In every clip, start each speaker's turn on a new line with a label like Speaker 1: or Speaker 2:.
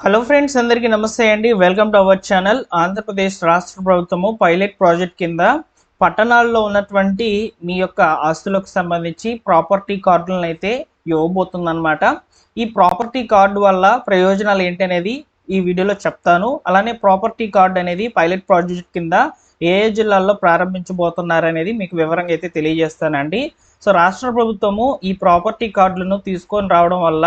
Speaker 1: Hello friends, అందరికీ నమస్తే అండి. Welcome to our channel. Andhra Pradesh రాష్ట్ర ప్రభుత్వము పైలట్ ప్రాజెక్ట్ కింద పట్టణాల్లో ఉన్నటువంటి మీ యొక్క ఆస్తులకు సంబంధించి ప్రాపర్టీ కార్డులను అయితే ఇవ్వబోతుందన్నమాట. ఈ ప్రాపర్టీ కార్డు వల్ల ప్రయోజనాలు ఏంటనేది ఈ వీడియోలో చెప్తాను. అలానే ప్రాపర్టీ కార్డు అనేది పైలట్ ప్రాజెక్ట్ కింద ఏ జిల్లాల్లో ప్రారంభించబోతున్నారనేది మీకు వివరంగా అయితే తెలియజేస్తానండి. సో రాష్ట్ర ప్రభుత్వము ఈ ప్రాపర్టీ కార్డులను తీసుకొని రావడం వల్ల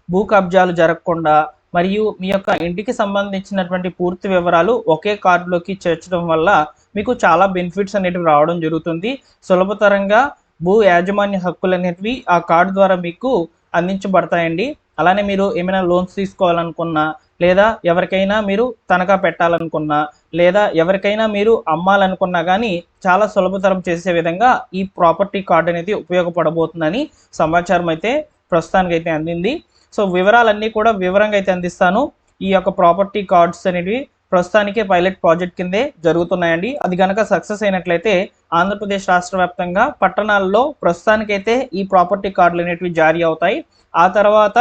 Speaker 1: భూ కబ్జాలు జరగకుండా మరియు మీ యొక్క ఇంటికి సంబంధించినటువంటి పూర్తి వివరాలు ఒకే కార్డులోకి చేర్చడం వల్ల మీకు చాలా బెనిఫిట్స్ అనేటివి రావడం జరుగుతుంది. సులభతరంగా భూ యాజమాన్య హక్కులు అనేటివి ఆ కార్డు ద్వారా మీకు అందించబడతాయండి. అలానే మీరు ఏమైనా లోన్స్ తీసుకోవాలనుకున్నా, లేదా ఎవరికైనా మీరు తనఖా పెట్టాలనుకున్నా, లేదా ఎవరికైనా మీరు అమ్మాలనుకున్నా కానీ చాలా సులభతరం చేసే విధంగా ఈ ప్రాపర్టీ కార్డు అనేది ఉపయోగపడబోతుందని సమాచారం అయితే ప్రస్తుతానికైతే అందింది. సో వివరాలన్నీ కూడా వివరంగా అయితే అందిస్తాను. ఈ యొక్క ప్రాపర్టీ కార్డ్స్ అనేవి ప్రస్తుతానికే పైలట్ ప్రాజెక్ట్ కిందే జరుగుతున్నాయండి. అది కనుక సక్సెస్ అయినట్లయితే ఆంధ్రప్రదేశ్ రాష్ట్ర వ్యాప్తంగా పట్టణాల్లో ప్రస్తుతానికైతే ఈ ప్రాపర్టీ కార్డులు అనేటివి జారీ అవుతాయి. ఆ తర్వాత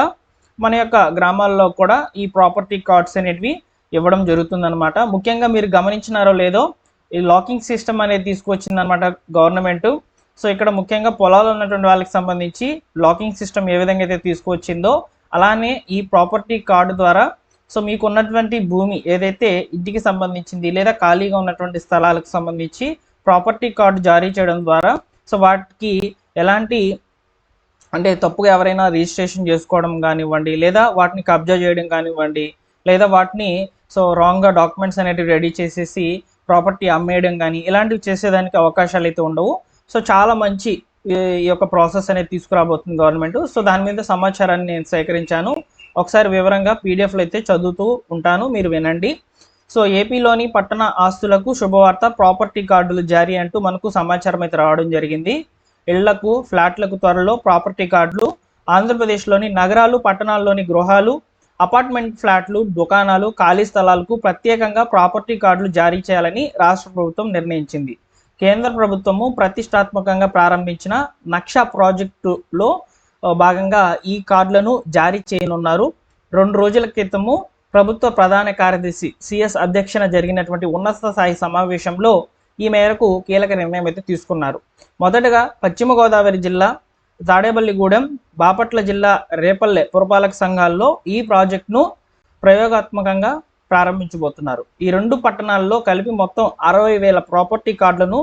Speaker 1: మన యొక్క గ్రామాల్లో కూడా ఈ ప్రాపర్టీ కార్డ్స్ అనేటివి ఇవ్వడం జరుగుతుందన్నమాట. ముఖ్యంగా మీరు గమనించినారో లేదో, ఈ లాకింగ్ సిస్టమ్ అనేది తీసుకొచ్చిందనమాట గవర్నమెంట్. సో ఇక్కడ ముఖ్యంగా పొలాలు ఉన్నటువంటి వాళ్ళకి సంబంధించి లాకింగ్ సిస్టమ్ ఏ విధంగా అయితే తీసుకొచ్చిందో, అలానే ఈ ప్రాపర్టీ కార్డు ద్వారా సో మీకు ఉన్నటువంటి భూమి ఏదైతే ఇంటికి సంబంధించింది లేదా ఖాళీగా ఉన్నటువంటి స్థలాలకు సంబంధించి ప్రాపర్టీ కార్డు జారీ చేయడం ద్వారా సో వాటికి ఎలాంటి అంటే తప్పుగా ఎవరైనా రిజిస్ట్రేషన్ చేసుకోవడం కానివ్వండి, లేదా వాటిని కబ్జా చేయడం కానివ్వండి, లేదా వాటిని సో రాంగ్గా డాక్యుమెంట్స్ అనేటివి రెడీ చేసేసి ప్రాపర్టీ అమ్మేయడం కానీ ఇలాంటివి చేసేదానికి అవకాశాలు అయితే ఉండవు. సో చాలా మంచి ఈ యొక్క ప్రాసెస్ అనేది తీసుకురాబోతుంది గవర్నమెంట్. సో దాని మీద సమాచారాన్ని నేను సేకరించాను. ఒకసారి వివరంగా పీడిఎఫ్లో అయితే చదువుతూ ఉంటాను, మీరు వినండి. సో ఏపీలోని పట్టణ ఆస్తులకు శుభవార్త, ప్రాపర్టీ కార్డులు జారీ అంటూ మనకు సమాచారం అయితే రావడం జరిగింది. ఇళ్లకు, ఫ్లాట్లకు త్వరలో ప్రాపర్టీ కార్డులు. ఆంధ్రప్రదేశ్లోని నగరాలు, పట్టణాల్లోని గృహాలు, అపార్ట్మెంట్ ఫ్లాట్లు, దుకాణాలు, ఖాళీ స్థలాలకు ప్రత్యేకంగా ప్రాపర్టీ కార్డులు జారీ చేయాలని రాష్ట్ర ప్రభుత్వం నిర్ణయించింది. కేంద్ర ప్రభుత్వము ప్రతిష్టాత్మకంగా ప్రారంభించిన నక్ష ప్రాజెక్టులో భాగంగా ఈ కార్డులను జారీ చేయనున్నారు. 2 రోజుల క్రితము ప్రభుత్వ ప్రధాన కార్యదర్శి సిఎస్ అధ్యక్షన జరిగినటువంటి ఉన్నత స్థాయి సమావేశంలో ఈ మేరకు కీలక నిర్ణయం అయితే తీసుకున్నారు. మొదటగా పశ్చిమ గోదావరి జిల్లా తాడేపల్లిగూడెం, బాపట్ల జిల్లా రేపల్లె పురపాలక సంఘాల్లో ఈ ప్రాజెక్టును ప్రయోగాత్మకంగా ప్రారంభించబోతున్నారు. ఈ 2 పట్టణాల్లో కలిపి మొత్తం 60,000 ప్రాపర్టీ కార్డులను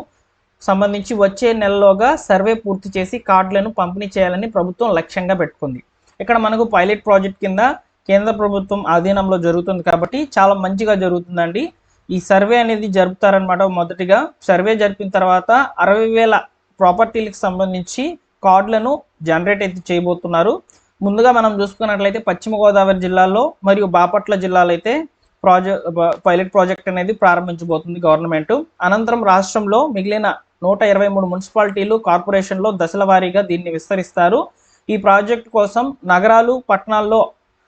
Speaker 1: సంబంధించి వచ్చే నెలలోగా సర్వే పూర్తి చేసి కార్డులను పంపిణీ చేయాలని ప్రభుత్వం లక్ష్యంగా పెట్టుకుంది. ఇక్కడ మనకు పైలట్ ప్రాజెక్ట్ కింద కేంద్ర ప్రభుత్వం ఆధీనంలో జరుగుతుంది కాబట్టి చాలా మంచిగా జరుగుతుందండి. ఈ సర్వే అనేది జరుపుతారనమాట. మొదటిగా సర్వే జరిపిన తర్వాత 60,000 ప్రాపర్టీలకు సంబంధించి కార్డులను జనరేట్ అయితే చేయబోతున్నారు. ముందుగా మనం చూసుకున్నట్లయితే పశ్చిమ గోదావరి జిల్లాలో మరియు బాపట్ల జిల్లాలో అయితే పైలట్ ప్రాజెక్ట్ అనేది ప్రారంభించబోతుంది గవర్నమెంట్. అనంతరం రాష్ట్రంలో మిగిలిన 123 మున్సిపాలిటీలు, కార్పొరేషన్లో దశల వారీగా దీన్ని విస్తరిస్తారు. ఈ ప్రాజెక్టు కోసం నగరాలు, పట్టణాల్లో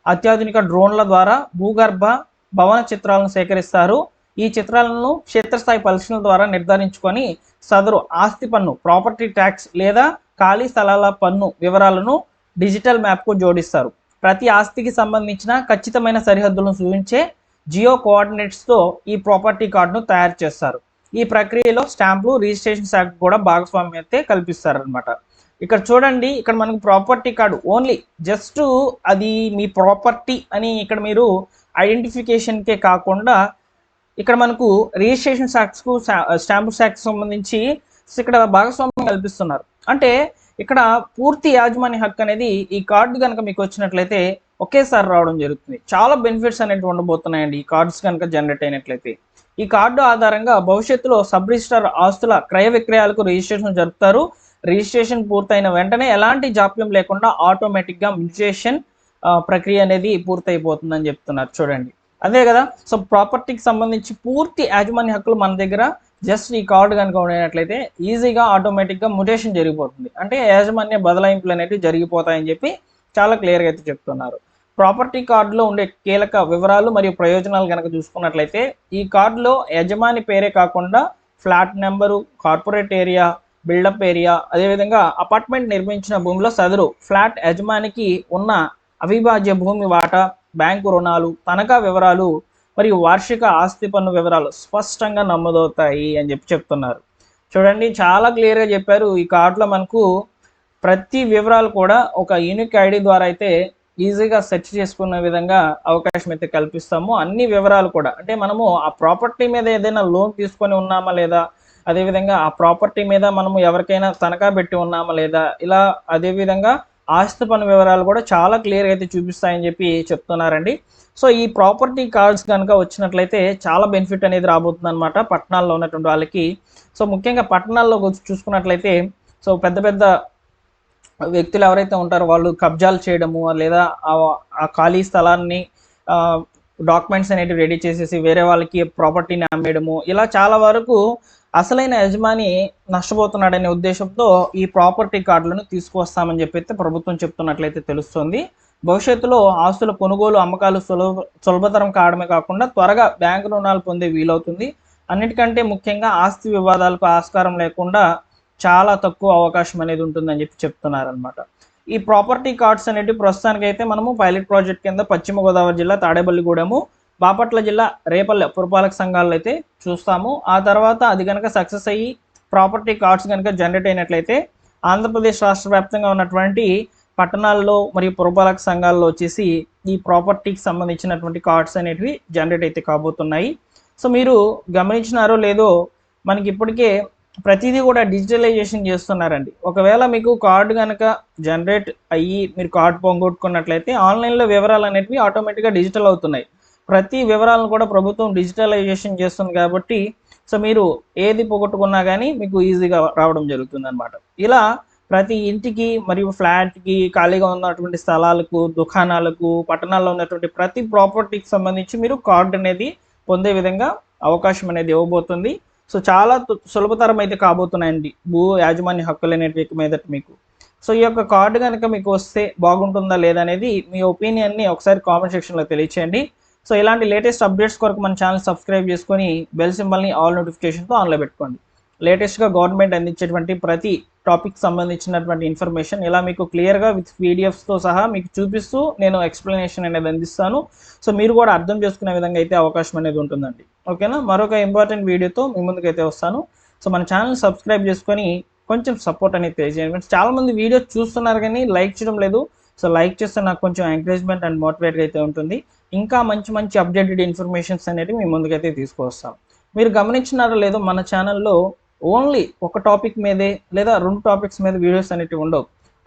Speaker 1: అత్యాధునిక డ్రోన్ల ద్వారా భూగర్భ భవన చిత్రాలను సేకరిస్తారు. ఈ చిత్రాలను క్షేత్రస్థాయి పరిశీలన ద్వారా నిర్ధారించుకొని సదరు ఆస్తి పన్ను, ప్రాపర్టీ ట్యాక్స్ లేదా ఖాళీ స్థలాల పన్ను వివరాలను డిజిటల్ మ్యాప్కు జోడిస్తారు. ప్రతి ఆస్తికి సంబంధించిన ఖచ్చితమైన సరిహద్దులను సూచించే జియో కోఆర్డినేట్స్తో ఈ ప్రాపర్టీ కార్డును తయారు చేస్తారు. ఈ ప్రక్రియలో స్టాంపులు, రిజిస్ట్రేషన్ శాఖ కూడా భాగస్వామ్యం అయితే కల్పిస్తారనమాట. ఇక్కడ చూడండి, ఇక్కడ మనకు ప్రాపర్టీ కార్డు ఓన్లీ జస్ట్ అది మీ ప్రాపర్టీ అని ఇక్కడ మీరు ఐడెంటిఫికేషన్కే కాకుండా ఇక్కడ మనకు రిజిస్ట్రేషన్ శాఖకు, స్టాంపు శాఖకు సంబంధించి ఇక్కడ భాగస్వామ్యం కల్పిస్తున్నారు. అంటే ఇక్కడ పూర్తి యాజమాన్య హక్కు అనేది ఈ కార్డు కనుక మీకు వచ్చినట్లయితే ఒకేసారి రావడం జరుగుతుంది. చాలా బెనిఫిట్స్ అనేవి ఉండబోతున్నాయండి ఈ కార్డ్స్ కనుక జనరేట్ అయినట్లయితే. ఈ కార్డు ఆధారంగా భవిష్యత్తులో సబ్ రిజిస్టర్ ఆస్తుల క్రయ విక్రయాలకు రిజిస్ట్రేషన్ జరుపుతారు. రిజిస్ట్రేషన్ పూర్తయిన వెంటనే ఎలాంటి జాప్యం లేకుండా ఆటోమేటిక్గా మ్యూటేషన్ ప్రక్రియ అనేది పూర్తయిపోతుందని చెప్తున్నారు. చూడండి, అదే కదా. సో ప్రాపర్టీకి సంబంధించి పూర్తి యాజమాన్య హక్కులు మన దగ్గర జస్ట్ ఈ కార్డు కనుక ఉండేటట్లయితే ఈజీగా ఆటోమేటిక్గా మ్యూటేషన్ జరిగిపోతుంది. అంటే యాజమాన్య బదలాయింపులు అనేవి జరిగిపోతాయని చెప్పి చాలా క్లియర్గా అయితే చెప్తున్నారు. ప్రాపర్టీ కార్డులో ఉండే కీలక వివరాలు మరియు ప్రయోజనాలు కనుక చూసుకున్నట్లయితే ఈ కార్డులో యజమాని పేరే కాకుండా flat number, corporate area, built up area, అదేవిధంగా అపార్ట్మెంట్ నిర్మించిన భూమిలో సదరు ఫ్లాట్ యజమానికి ఉన్న అవిభాజ్య భూమి వాటా, బ్యాంకు రుణాలు, తనఖా వివరాలు మరియు వార్షిక ఆస్తి పన్ను వివరాలు స్పష్టంగా నమోదవుతాయి అని చెప్తున్నారు. చూడండి, చాలా క్లియర్గా చెప్పారు. ఈ కార్డులో మనకు ప్రతి వివరాలు కూడా ఒక యూనిక్ ఐడి ద్వారా అయితే ఈజీగా సెర్చ్ చేసుకునే విధంగా అవకాశం అయితే కల్పిస్తాము. అన్ని వివరాలు కూడా, అంటే మనము ఆ ప్రాపర్టీ మీద ఏదైనా లోన్ తీసుకొని ఉన్నామా లేదా, అదేవిధంగా ఆ ప్రాపర్టీ మీద మనము ఎవరికైనా తనఖా పెట్టి ఉన్నామా లేదా, ఇలా అదేవిధంగా ఆస్తి పన్ను వివరాలు కూడా చాలా క్లియర్గా అయితే చూపిస్తాయని చెప్తున్నారండి. సో ఈ ప్రాపర్టీ కార్డ్స్ కనుక వచ్చినట్లయితే చాలా బెనిఫిట్ అనేది రాబోతుంది అనమాట పట్టణాల్లో ఉన్నటువంటి వాళ్ళకి. సో ముఖ్యంగా పట్టణాల్లో చూసుకున్నట్లయితే, సో పెద్ద పెద్ద వ్యక్తులు ఎవరైతే ఉంటారో వాళ్ళు కబ్జాలు చేయడము, లేదా ఆ ఖాళీ స్థలాన్ని డాక్యుమెంట్స్ అనేటివి రెడీ చేసేసి వేరే వాళ్ళకి ప్రాపర్టీని అమ్మేయడము, ఇలా చాలా వరకు అసలైన యజమాని నష్టపోతున్నాడనే ఉద్దేశంతో ఈ ప్రాపర్టీ కార్డులను తీసుకువస్తామని చెప్పి ప్రభుత్వం చెప్తున్నట్లయితే తెలుస్తుంది. భవిష్యత్తులో ఆస్తుల కొనుగోలు అమ్మకాలు సులభతరం కావడమే కాకుండా త్వరగా బ్యాంకు రుణాలు పొందే వీలవుతుంది. అన్నిటికంటే ముఖ్యంగా ఆస్తి వివాదాలకు ఆస్కారం లేకుండా చాలా తక్కువ అవకాశం అనేది ఉంటుందని చెప్తున్నారనమాట. ఈ ప్రాపర్టీ కార్డ్స్ అనేవి ప్రస్తుతానికైతే మనము పైలట్ ప్రాజెక్ట్ కింద పశ్చిమ గోదావరి జిల్లా తాడేపల్లిగూడెము, బాపట్ల జిల్లా రేపల్లె పురపాలక సంఘాల్లో అయితే చూస్తాము. ఆ తర్వాత అది కనుక సక్సెస్ అయ్యి ప్రాపర్టీ కార్డ్స్ కనుక జనరేట్ అయినట్లయితే ఆంధ్రప్రదేశ్ రాష్ట్ర వ్యాప్తంగా ఉన్నటువంటి పట్టణాల్లో మరియు పురపాలక సంఘాల్లో వచ్చేసి ఈ ప్రాపర్టీకి సంబంధించినటువంటి కార్డ్స్ అనేటివి జనరేట్ అయితే కాబోతున్నాయి. సో మీరు గమనించినారో లేదో, మనకి ఇప్పటికే ప్రతిదీ కూడా డిజిటలైజేషన్ చేస్తున్నారండి. ఒకవేళ మీకు కార్డు కనుక జనరేట్ అయ్యి మీరు కార్డు పోగొట్టుకున్నట్లయితే ఆన్లైన్లో వివరాలు అనేటివి ఆటోమేటిక్గా డిజిటల్ అవుతున్నాయి. ప్రతి వివరాలను కూడా ప్రభుత్వం డిజిటలైజేషన్ చేస్తుంది కాబట్టి సో మీరు ఏది పోగొట్టుకున్నా కానీ మీకు ఈజీగా రావడం జరుగుతుంది అనమాట. ఇలా ప్రతి ఇంటికి మరియు ఫ్లాట్కి, ఖాళీగా ఉన్నటువంటి స్థలాలకు, దుకాణాలకు, పట్టణాల్లో ఉన్నటువంటి ప్రతి ప్రాపర్టీకి సంబంధించి మీరు కార్డు అనేది పొందే విధంగా అవకాశం అనేది ఇవ్వబోతుంది. సో చాలా సులభతరం అయితే కాబోతున్నాయండి భూ యాజమాన్య హక్కులు అనేవి మీదట మీకు. సో ఈ యొక్క కార్డు కనుక మీకు వస్తే బాగుంటుందా లేదా అనేది మీ ఒపీనియన్ని ఒకసారి కామెంట్ సెక్షన్లో తెలియచేయండి. సో ఇలాంటి లేటెస్ట్ అప్డేట్స్ కొరకు మన ఛానల్ సబ్స్క్రైబ్ చేసుకొని బెల్ సింబల్ని ఆల్ నోటిఫికేషన్తో ఆన్లో పెట్టుకోండి. లేటెస్ట్గా గవర్నమెంట్ అందించేటువంటి ప్రతి టాపిక్ సంబంధించినటువంటి ఇన్ఫర్మేషన్ ఇలా మీకు క్లియర్గా విత్ పీడిఎఫ్స్తో సహా మీకు చూపిస్తూ నేను ఎక్స్ప్లెనేషన్ అనేది అందిస్తాను. సో మీరు కూడా అర్థం చేసుకునే విధంగా అయితే అవకాశం అనేది ఉంటుందండి. ఓకేనా, మరొక ఇంపార్టెంట్ వీడియోతో మీ ముందుకైతే వస్తాను. సో మన ఛానల్ సబ్స్క్రైబ్ చేసుకొని కొంచెం సపోర్ట్ అనేది తెలియజేయండి. చాలామంది వీడియో చూస్తున్నారు కానీ లైక్ చేయడం లేదు. సో లైక్ చేస్తే నాకు కొంచెం ఎంకరేజ్మెంట్ అండ్ మోటివేట్గా అయితే ఉంటుంది. ఇంకా మంచి మంచి అప్డేటెడ్ ఇన్ఫర్మేషన్స్ అనేవి మీ ముందుకైతే తీసుకువస్తాం. మీరు గమనించినారో లేదో, మన ఛానల్లో ఓన్లీ ఒక టాపిక్ మీదే లేదా 2 టాపిక్స్ మీద వీడియోస్ అనేవి ఉండవు.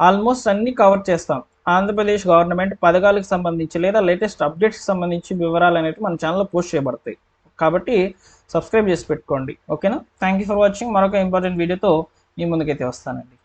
Speaker 1: ఆల్మోస్ట్ అన్నీ కవర్ చేస్తాం. ఆంధ్రప్రదేశ్ గవర్నమెంట్ పథకాలకు సంబంధించి లేదా లేటెస్ట్ అప్డేట్స్కి సంబంధించి వివరాలు అనేవి మన ఛానల్లో పోస్ట్ చేయబడతాయి. కాబట్టి సబ్స్క్రైబ్ చేసి పెట్టుకోండి. ఓకేనా, థ్యాంక్ యూ ఫర్ వాచింగ్. మరొక ఇంపార్టెంట్ వీడియోతో మీ ముందుకైతే వస్తానండి.